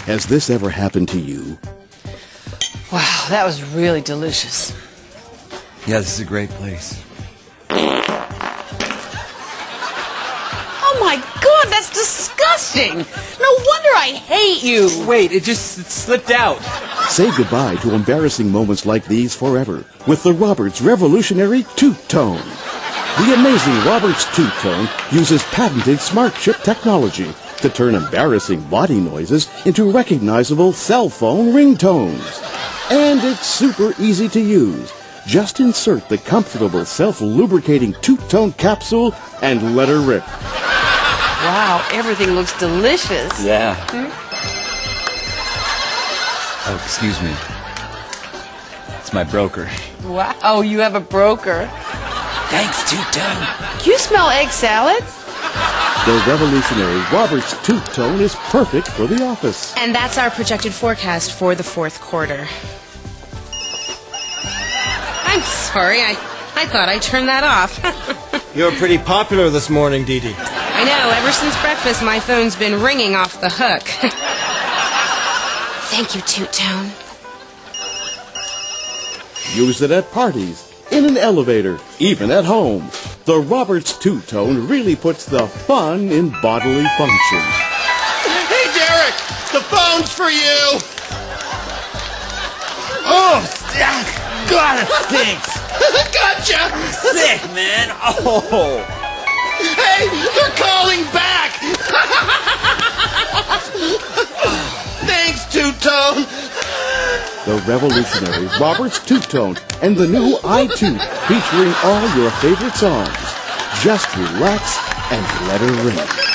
Has this ever happened to you? Wow, that was really delicious. Yeah, this is a great place. Oh my God, that's disgusting. No wonder I hate you. Wait, it slipped out. Say goodbye to embarrassing moments like these forever with the Roberts Revolutionary Toot Tone. The amazing Roberts Toot Tone uses patented smart chip technology to turn embarrassing body noises into recognizable cell phone ringtones. And it's super easy to use. Just insert the comfortable self-lubricating Toot Tone capsule and let her rip. Wow, everything looks delicious. Yeah. Oh, excuse me. It's my broker. Wow, you have a broker. Thanks, Toot-Tone. Do you smell egg salad? The revolutionary Roberts Toot Tone is perfect for the office. And that's our projected forecast for the fourth quarter. I'm sorry, I thought I turned that off. You're pretty popular this morning, Dee Dee. I know, ever since breakfast my phone's been ringing off the hook. Thank you, Toot Tone. Use it at parties, in an elevator, even at home. The Roberts Toot Tone really puts the fun in bodily function. Hey, Derek! The phone's for you! Oh, God, it stinks. Gotcha! Sick, man. Oh. Hey, they're calling back! Thanks, Two-Tone! The revolutionary Roberts Toot Tone and the new iToot featuring all your favorite songs. Just relax and let her ring.